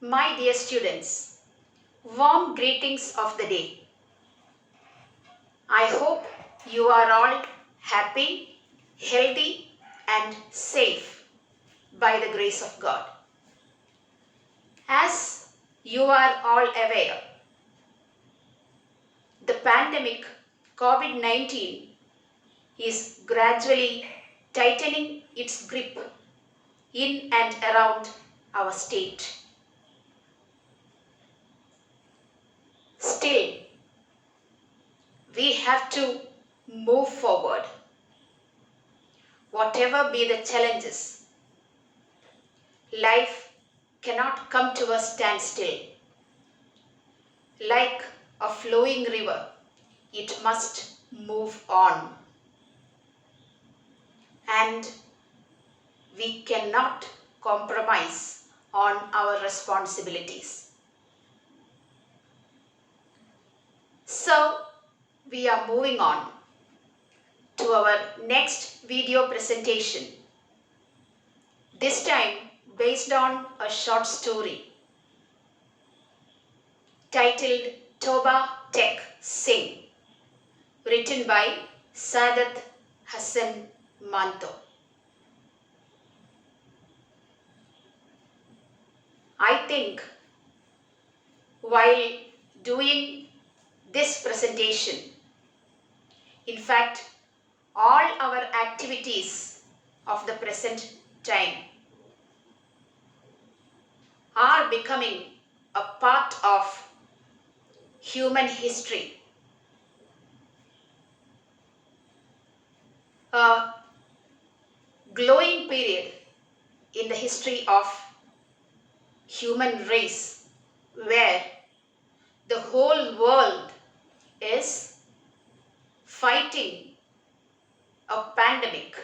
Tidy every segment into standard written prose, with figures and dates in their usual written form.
My dear students, warm greetings of the day. I hope you are all happy, healthy and safe by the grace of God. As you are all aware, the pandemic COVID-19 is gradually tightening its grip in and around our state. Still, we have to move forward. Whatever be the challenges, life cannot come to a standstill. Like a flowing river, it must move on. And we cannot compromise on our responsibilities. So, we are moving on to our next video presentation. This time based on a short story titled Toba Singh, written by Saadat, Hasan, Manto. I think while doing this presentation, in fact, all our activities of the present time are becoming a part of human history. A glowing period in the history of human race where the whole world is fighting a pandemic,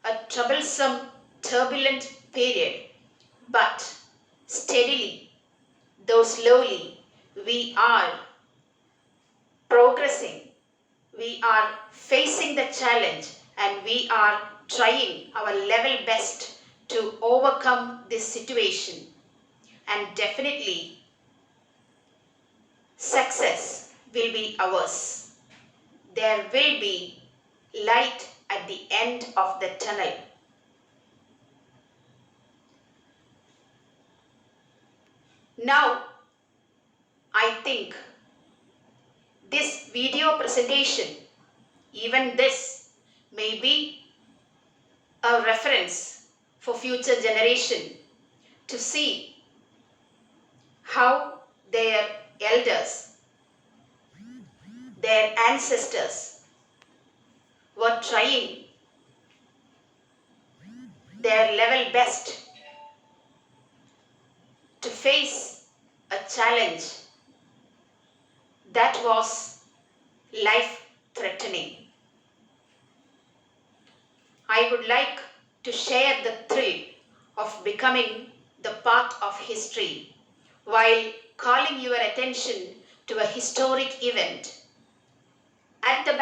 a troublesome, turbulent period, but steadily, though slowly, we are progressing, we are facing the challenge and we are trying our level best to overcome this situation, and definitely success will be ours. There will be light at the end of the tunnel. Now, I think this video presentation, even this, may be a reference for future generation to see how their elders, their ancestors were trying their level best to face a challenge that was life-threatening. I would like to share the thrill of becoming the part of history while calling your attention to a historic event at the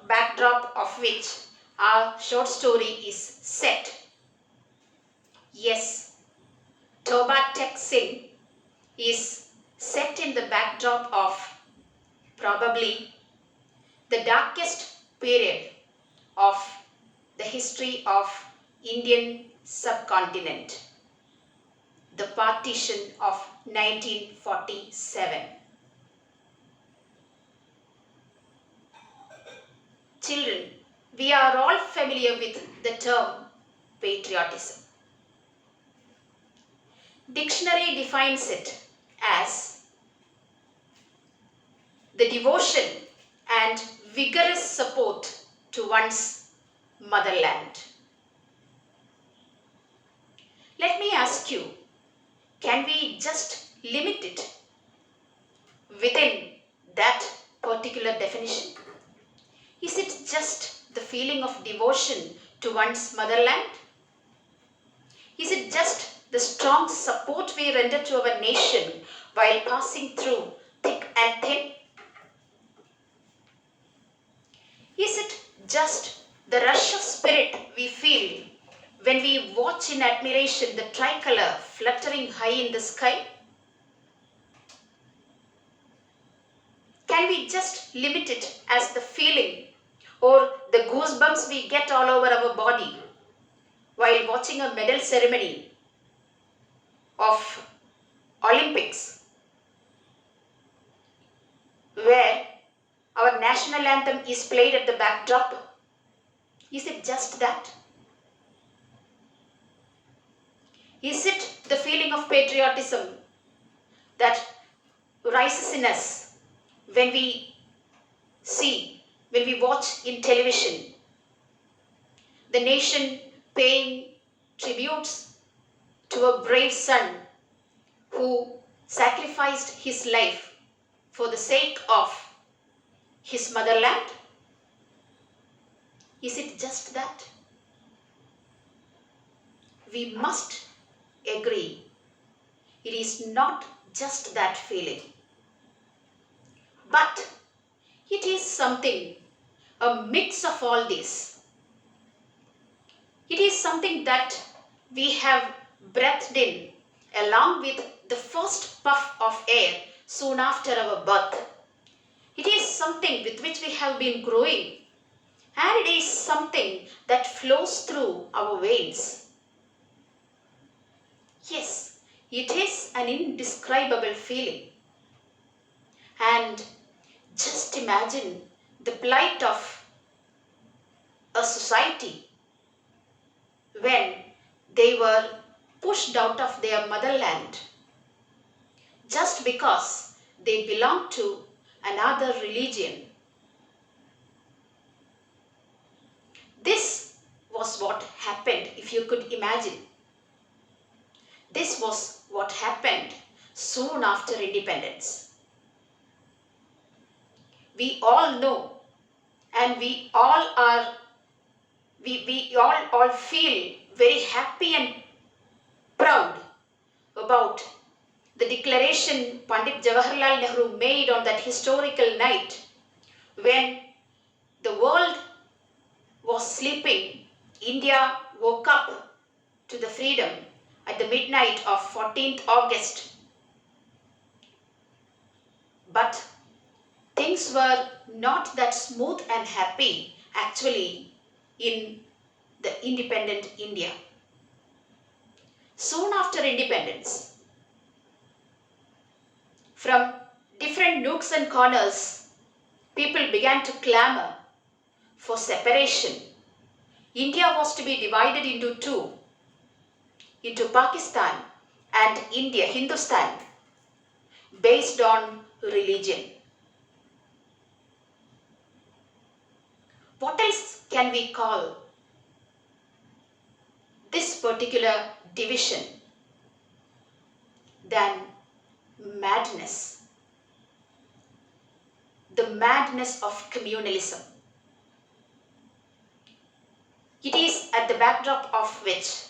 backdrop of which our short story is set. Yes, Toba Singh is set in the backdrop of probably the darkest period of the history of Indian subcontinent, the partition of 1947. Children, we are all familiar with the term patriotism. Dictionary defines it as the devotion and vigorous support to one's motherland. Let me ask you, can we just limit it within that particular definition? Is it just the feeling of devotion to one's motherland? Is it just the strong support we render to our nation while passing through thick and thin? Is it just the rush of spirit we feel when we watch in admiration the tricolor fluttering high in the sky? Can we just limit it as the feeling or the goosebumps we get all over our body while watching a medal ceremony of Olympics, where our national anthem is played at the backdrop? Is it just that? Is it the feeling of patriotism that rises in us when we watch in television the nation paying tributes to a brave son who sacrificed his life for the sake of his motherland? Is it just that? We must agree it is not just that feeling, but it is something, a mix of all this. It is something that we have breathed in along with the first puff of air soon after our birth. It is something with which we have been growing, and it is something that flows through our veins. Yes, it is an indescribable feeling. And just imagine the plight of a society when they were pushed out of their motherland just because they belonged to another religion. This was what happened, if you could imagine. This was what happened soon after independence. We all know, and we all feel very happy and proud about the declaration Pandit Jawaharlal Nehru made on that historical night when the world was sleeping. India woke up to the freedom at the midnight of 14th August. But things were not that smooth and happy actually in the independent India. Soon after independence, from different nooks and corners, people began to clamor for separation. India was to be divided into two, into Pakistan and India, Hindustan, based on religion. What else can we call this particular division than madness? The madness of communalism. It is at the backdrop of which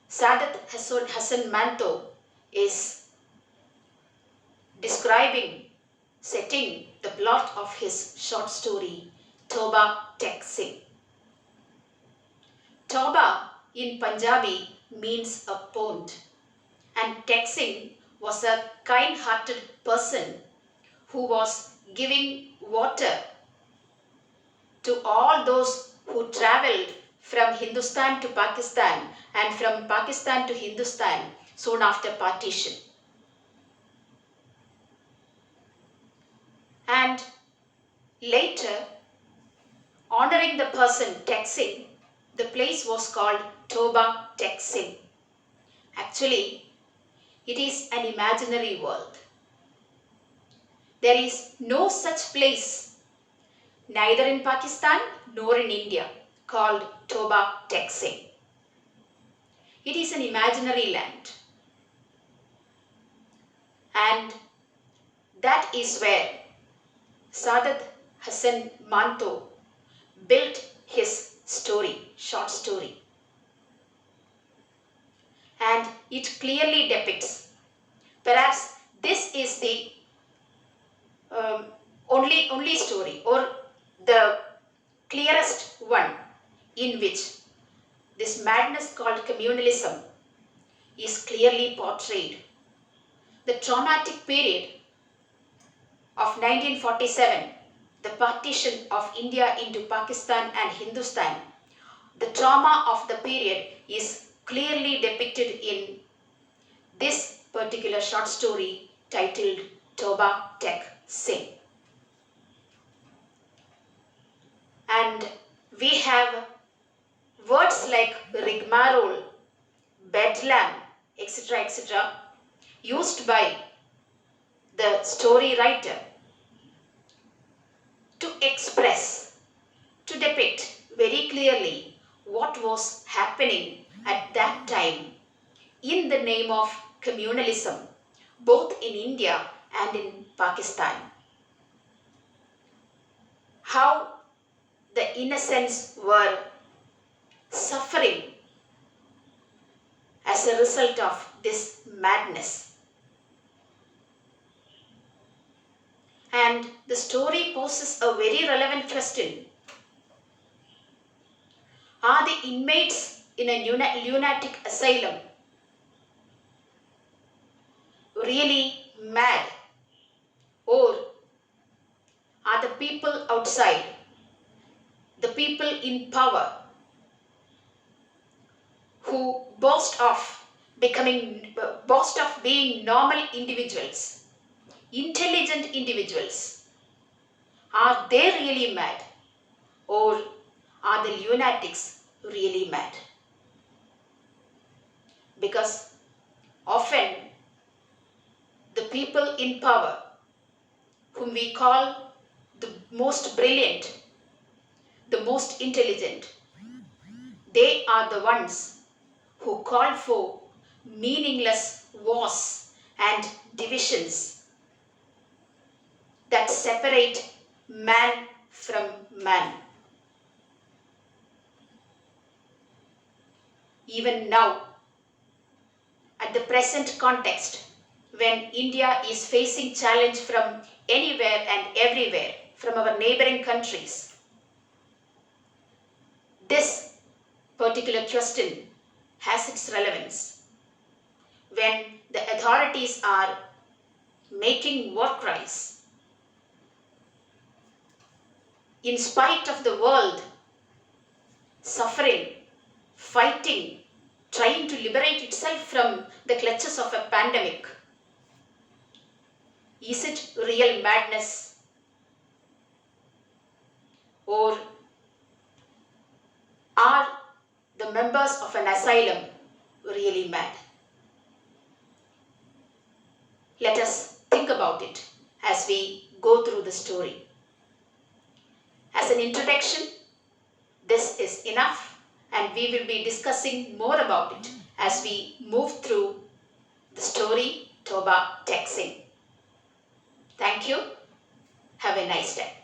Saadat Hasan Manto is describing, setting the plot of his short story, Toba Singh. Toba in Punjabi means a pond, and Singh was a kind-hearted person who was giving water to all those who travelled from Hindustan to Pakistan and from Pakistan to Hindustan soon after partition. And later, honoring the person Singh, the place was called Toba Singh. Actually, it is an imaginary world. There is no such place, neither in Pakistan nor in India, called Toba Singh. It is an imaginary land. And that is where Saadat Hasan Manto built his story, short story. And it clearly depicts, perhaps this is the only story or the clearest one in which this madness called communalism is clearly portrayed. The traumatic period of 1947, the partition of India into Pakistan and Hindustan, the trauma of the period is clearly depicted in this particular short story titled Toba Singh. And we have words like rigmarole, bedlam, etc., used by the story writer to express, to depict very clearly what was happening at that time in the name of communalism, both in India and in Pakistan. How the innocents were suffering as a result of this madness. And the story poses a very relevant question. Are the inmates in a lunatic asylum really mad? Or are the people outside, the people in power, who boast of being normal individuals, intelligent individuals, are they really mad? Or are the lunatics really mad? Because often the people in power, whom we call the most brilliant, the most intelligent, they are the ones who call for meaningless wars and divisions that separate man from man. Even now, at the present context, when India is facing challenge from anywhere and everywhere, from our neighboring countries, this particular question has its relevance. When the authorities are making war cries, in spite of the world suffering, fighting, trying to liberate itself from the clutches of a pandemic, is it real madness? Or are the members of an asylum really mad? Let us think about it as we go through the story. As an introduction, this is enough, and we will be discussing more about it as we move through the story Toba Singh. Thank you. Have a nice day.